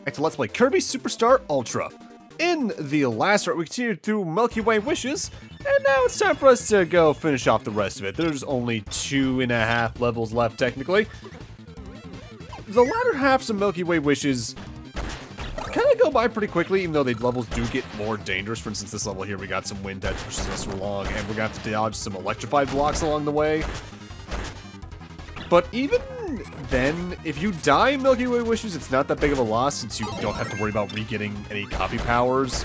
back to Let's Play Kirby Superstar Ultra. In the last part, we continued through Milky Way Wishes, and now it's time for us to go finish off the rest of it. There's only 2.5 levels left, technically. The latter halves of Milky Way Wishes kind of go by pretty quickly, even though the levels do get more dangerous. For instance, this level here, we got some wind that pushes us along, and we're going to have to dodge some electrified blocks along the way. But even then, if you die in Milky Way Wishes, it's not that big of a loss since you don't have to worry about re-getting any copy powers.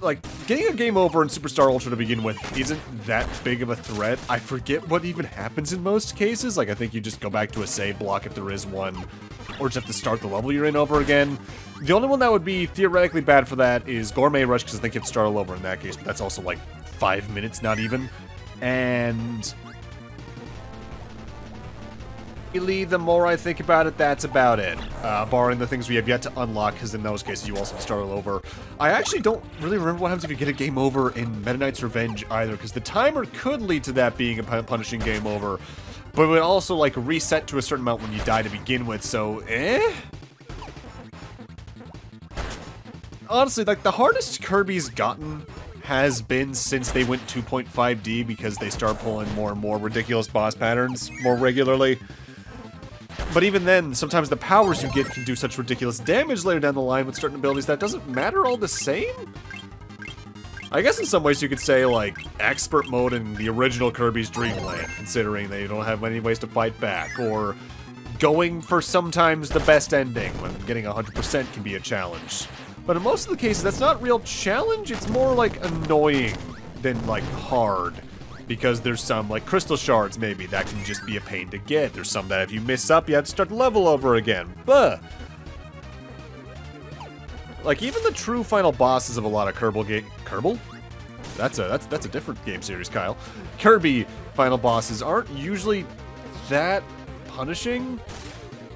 Like, getting a game over in Superstar Ultra to begin with isn't that big of a threat. I forget what even happens in most cases. Like, I think you just go back to a save block if there is one, or just have to start the level you're in over again. The only one that would be theoretically bad for that is Gourmet Rush, because I think you have to start all over in that case, but that's also like 5 minutes, not even. And really, the more I think about it, that's about it. Barring the things we have yet to unlock, because in those cases you also start all over. I actually don't really remember what happens if you get a game over in Meta-Knight's Revenge either, because the timer could lead to that being a punishing game over, but it would also like reset to a certain amount when you die to begin with, so honestly, like the hardest Kirby's gotten has been since they went 2.5D, because they start pulling more and more ridiculous boss patterns more regularly. But even then, sometimes the powers you get can do such ridiculous damage later down the line with certain abilities that doesn't matter all the same? I guess in some ways you could say, like, expert mode in the original Kirby's Dream Land, considering that you don't have many ways to fight back, or going for sometimes the best ending, when getting 100% can be a challenge. But in most of the cases, that's not real challenge, it's more like annoying than, like, hard. Because there's some, like crystal shards maybe, that can just be a pain to get. There's some that if you miss up, you have to start the level over again. But like even the true final bosses of a lot of Kirby? That's a different game series, Kyle. Kirby final bosses aren't usually that punishing,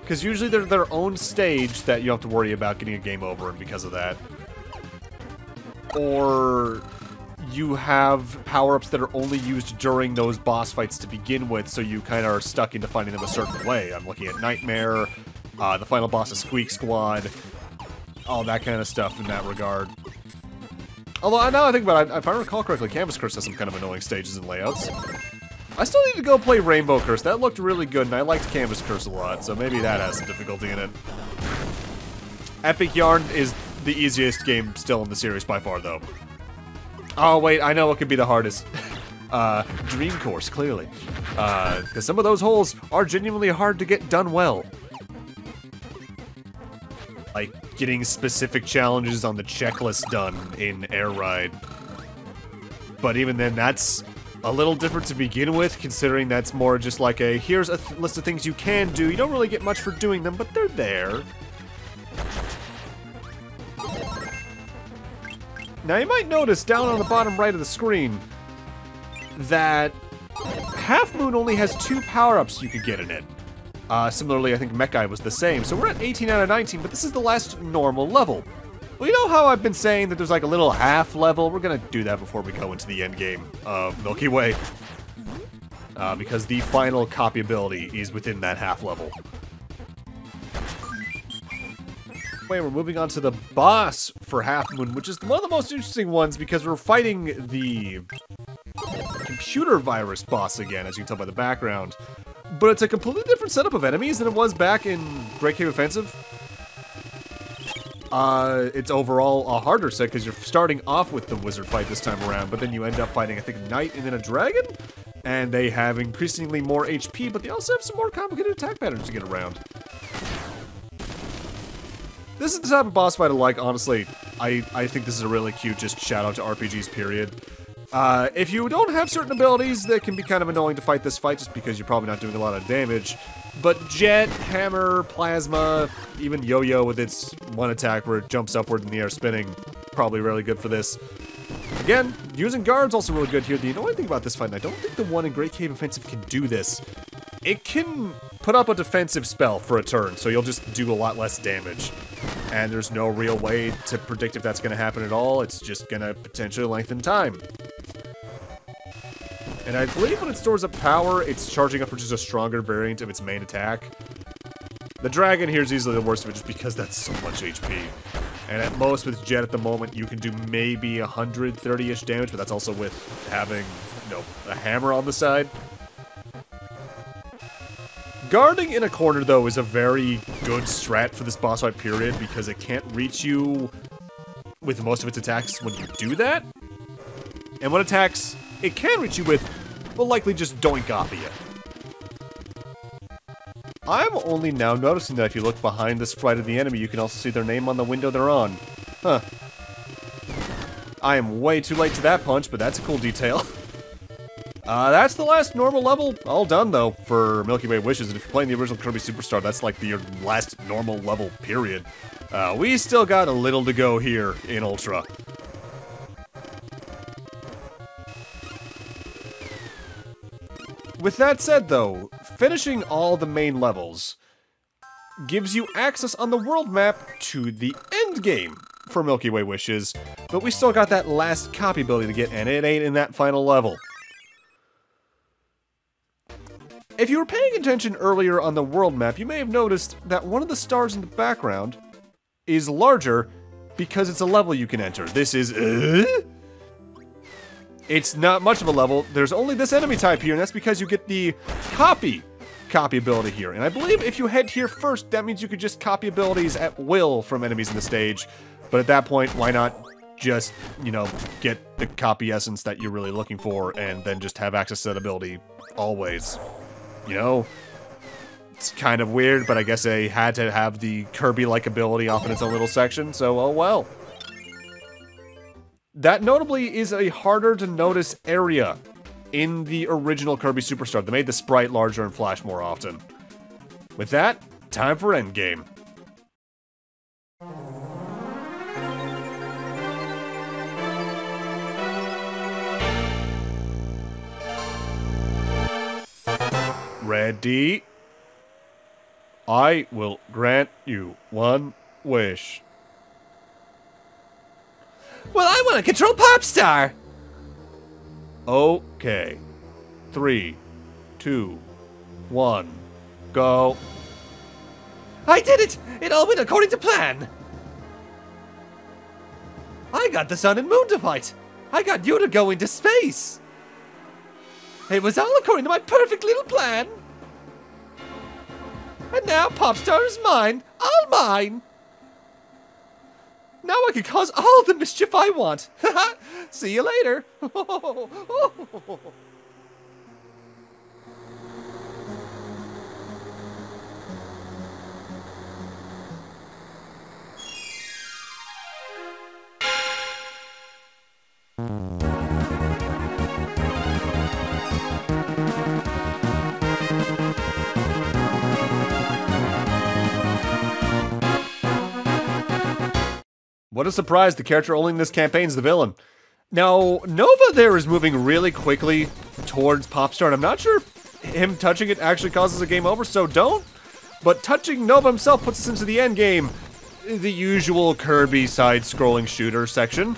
because usually they're their own stage that you don't have to worry about getting a game over, and because of that. Or you have power-ups that are only used during those boss fights to begin with, so you kind of are stuck into finding them a certain way. I'm looking at Nightmare, the final boss of Squeak Squad, all that kind of stuff in that regard. Although, now I think about it, if I recall correctly, Canvas Curse has some kind of annoying stages and layouts. I still need to go play Rainbow Curse. That looked really good, and I liked Canvas Curse a lot, so maybe that has some difficulty in it. Epic Yarn is the easiest game still in the series by far, though. Oh, wait, I know what could be the hardest. Dream Course, clearly. Because some of those holes are genuinely hard to get done well. Like, getting specific challenges on the checklist done in Air Ride. But even then, that's a little different to begin with, considering that's more just like a, here's a list of things you can do. You don't really get much for doing them, but they're there. Now, you might notice down on the bottom right of the screen that Half Moon only has 2 power-ups you could get in it. Similarly, I think Mech-Eye was the same. So we're at 18 out of 19, but this is the last normal level. Well, you know how I've been saying that there's like a little half level? We're gonna do that before we go into the end game of Milky Way. Because the final copy ability is within that half level. We're moving on to the boss for Half Moon, which is one of the most interesting ones because we're fighting the computer virus boss again, as you can tell by the background. But it's a completely different setup of enemies than it was back in Great Cave Offensive. It's overall a harder set because you're starting off with the wizard fight this time around, but then you end up fighting, I think, a knight and then a dragon? And they have increasingly more HP, but they also have some more complicated attack patterns to get around. This is the type of boss fight I like, honestly. I think this is a really cute just shout out to RPGs, period. If you don't have certain abilities, that can be kind of annoying to fight this fight just because you're probably not doing a lot of damage. But Jet, Hammer, Plasma, even Yo-Yo with its one attack where it jumps upward in the air spinning, probably really good for this. Again, using guard's also really good here. The annoying thing about this fight, and I don't think the one in Great Cave Offensive can do this, it can put up a defensive spell for a turn, so you'll just do a lot less damage. And there's no real way to predict if that's going to happen at all. It's just going to potentially lengthen time. And I believe when it stores up power, it's charging up for just a stronger variant of its main attack. The dragon here is easily the worst of it just because that's so much HP. And at most with Jet at the moment, you can do maybe 130-ish damage, but that's also with having, you know, a hammer on the side. Guarding in a corner, though, is a very good strat for this boss fight period because it can't reach you with most of its attacks when you do that. And what attacks it can reach you with will likely just doink off of you. I'm only now noticing that if you look behind the sprite of the enemy, you can also see their name on the window they're on. Huh. I am way too late to that punch, but that's a cool detail. That's the last normal level. All done, though, for Milky Way Wishes. And if you're playing the original Kirby Superstar, that's like your last normal level, period. We still got a little to go here in Ultra. With that said, though, finishing all the main levels gives you access on the world map to the end game for Milky Way Wishes, but we still got that last copy ability to get, and it ain't in that final level. If you were paying attention earlier on the world map, you may have noticed that one of the stars in the background is larger because it's a level you can enter. This is... It's not much of a level. There's only this enemy type here, and that's because you get the copy ability here. And I believe if you head here first, that means you could just copy abilities at will from enemies in the stage. But at that point, why not just, you know, get the copy essence that you're really looking for and then just have access to that ability always? You know? It's kind of weird, but I guess they had to have the Kirby-like ability off in its own little section, so oh well. That notably is a harder to notice area in the original Kirby Superstar. They made the sprite larger and flash more often. With that, time for endgame. Ready? I will grant you one wish. Well, I want to control Popstar! Okay. 3, 2, 1, go. I did it! It all went according to plan! I got the sun and moon to fight! I got you to go into space! It was all according to my perfect little plan! And now Popstar is mine! All mine! Now I can cause all the mischief I want! See you later! What a surprise, the character only in this campaign is the villain. Now, Nova there is moving really quickly towards Popstar, and I'm not sure if him touching it actually causes a game over, so don't. But touching Nova himself puts us into the end game, the usual Kirby side-scrolling shooter section.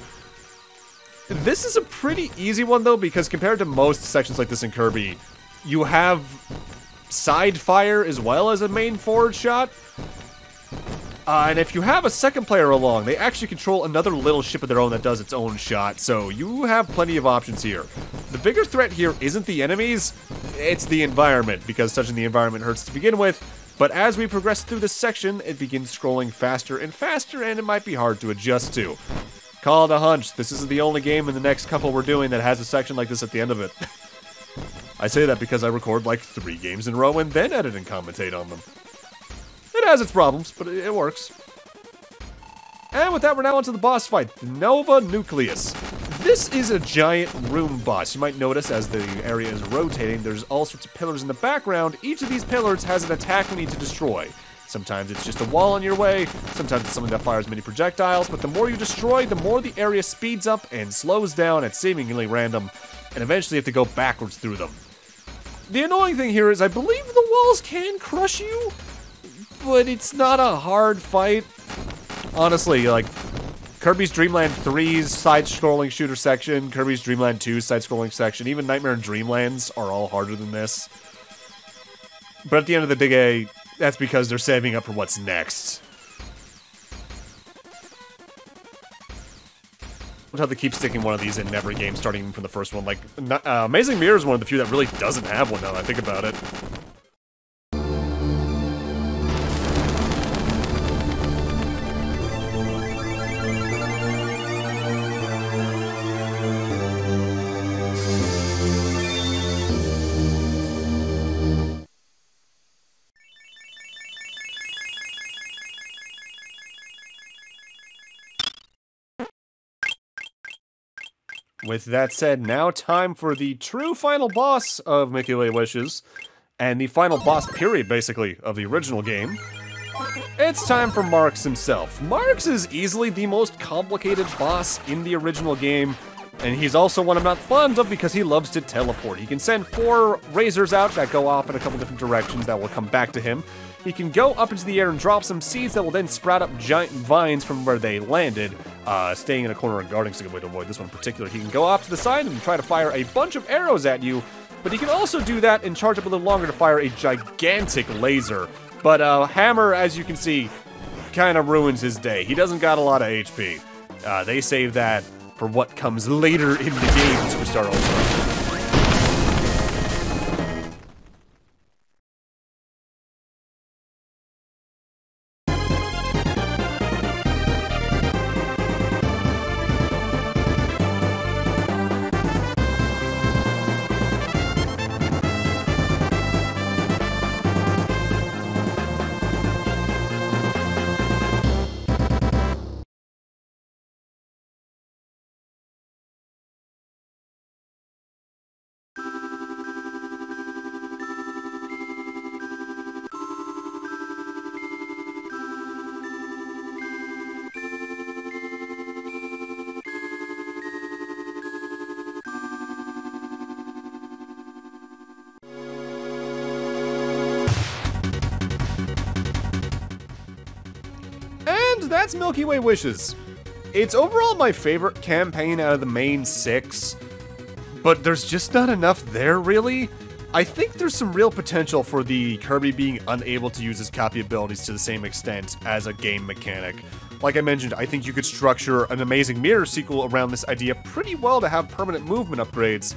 This is a pretty easy one, though, because compared to most sections like this in Kirby, you have side fire as well as a main forward shot. And if you have a second player along, they actually control another little ship of their own that does its own shot, so you have plenty of options here. The bigger threat here isn't the enemies, it's the environment, because touching the environment hurts to begin with, but as we progress through this section, it begins scrolling faster and faster, and it might be hard to adjust to. Call it a hunch, this isn't the only game in the next couple we're doing that has a section like this at the end of it. I say that because I record like 3 games in a row and then edit and commentate on them. It has its problems, but it works. And with that, we're now onto the boss fight, the Nova Nucleus. This is a giant room boss. You might notice as the area is rotating, there's all sorts of pillars in the background. Each of these pillars has an attack we need to destroy. Sometimes it's just a wall in your way, sometimes it's something that fires many projectiles, but the more you destroy, the more the area speeds up and slows down at seemingly random, and eventually you have to go backwards through them. The annoying thing here is I believe the walls can crush you, but it's not a hard fight. Honestly, like, Kirby's Dream Land 3's side-scrolling shooter section, Kirby's Dream Land 2's side-scrolling section, even Nightmare and Dreamlands are all harder than this. But at the end of the day, That's because they're saving up for what's next. How they keep sticking one of these in every game, starting from the first one. Like, Amazing Mirror is one of the few that really doesn't have one, now that I think about it. With that said, now time for the true final boss of Milky Way Wishes, and the final boss period, basically, of the original game. It's time for Marx himself. Marx is easily the most complicated boss in the original game, and he's also one I'm not fond of because he loves to teleport. He can send 4 razors out that go off in a couple different directions that will come back to him. He can go up into the air and drop some seeds that will then sprout up giant vines from where they landed. Staying in a corner and guarding is a good way to avoid this one in particular. He can go off to the side and try to fire a bunch of arrows at you, but he can also do that and charge up a little longer to fire a gigantic laser. But Hammer, as you can see, kind of ruins his day. He doesn't got a lot of HP. They save that for what comes later in the game, Superstar Ultra. That's Milky Way Wishes. It's overall my favorite campaign out of the main 6, but there's just not enough there, really. I think there's some real potential for the Kirby being unable to use his copy abilities to the same extent as a game mechanic. Like I mentioned, I think you could structure an Amazing Mirror sequel around this idea pretty well to have permanent movement upgrades.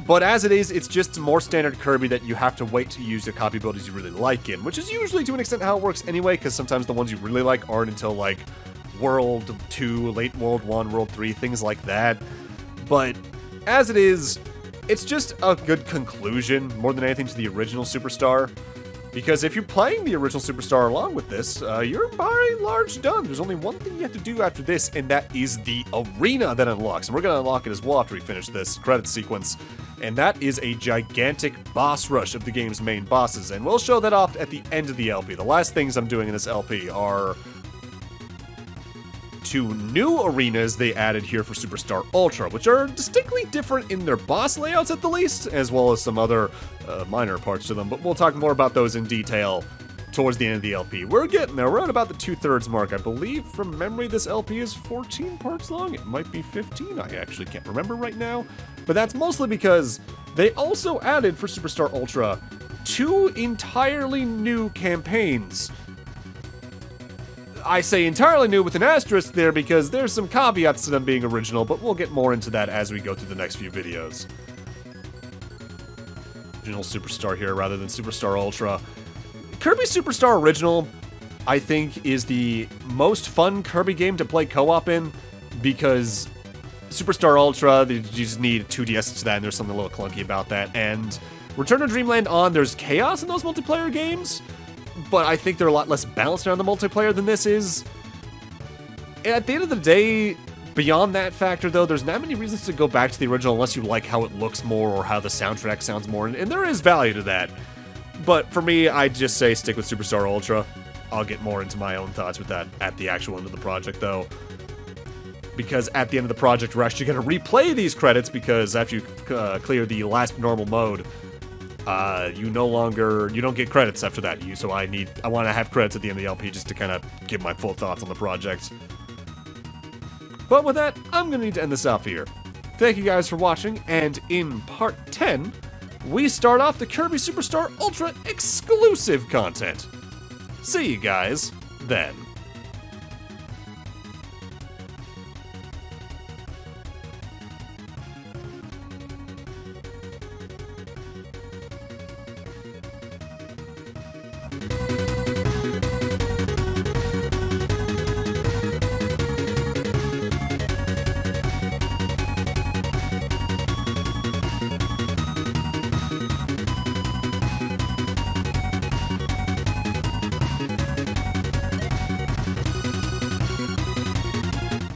But as it is, it's just more standard Kirby that you have to wait to use the copy abilities you really like in, which is usually to an extent how it works anyway, because sometimes the ones you really like aren't until, like, World 2, late World 1, World 3, things like that. But as it is, it's just a good conclusion, more than anything, to the original Superstar. Because if you're playing the original Superstar along with this, you're by and large done. There's only one thing you have to do after this, and that is the arena that unlocks. And we're going to unlock it as well after we finish this credit sequence. And that is a gigantic boss rush of the game's main bosses. And we'll show that off at the end of the LP. The last things I'm doing in this LP are 2 new arenas they added here for Superstar Ultra, which are distinctly different in their boss layouts at the least, as well as some other minor parts to them, but we'll talk more about those in detail towards the end of the LP. We're getting there. We're at about the 2/3 mark. I believe, from memory, this LP is 14 parts long. It might be 15. I actually can't remember right now, but that's mostly because they also added for Superstar Ultra 2 entirely new campaigns. I say entirely new with an asterisk there because there's some caveats to them being original, but we'll get more into that as we go through the next few videos. Original Superstar here rather than Superstar Ultra. Kirby Superstar Original, I think, is the most fun Kirby game to play co-op in, because Superstar Ultra, you just need 2 DSs to that, and there's something a little clunky about that. And Return to Dreamland On, there's chaos in those multiplayer games, but I think they're a lot less balanced around the multiplayer than this is. And at the end of the day, beyond that factor, though, there's not many reasons to go back to the original unless you like how it looks more or how the soundtrack sounds more, and there is value to that. But for me, I just say stick with Superstar Ultra. I'll get more into my own thoughts with that at the actual end of the project, though. Because at the end of the project, we're actually going to replay these credits, because after you clear the last normal mode, you don't get credits after that. So I want to have credits at the end of the LP just to kind of give my full thoughts on the project. But with that, I'm going to need to end this off here. Thank you guys for watching, and in part 10, we start off the Kirby Superstar Ultra exclusive content. See you guys then.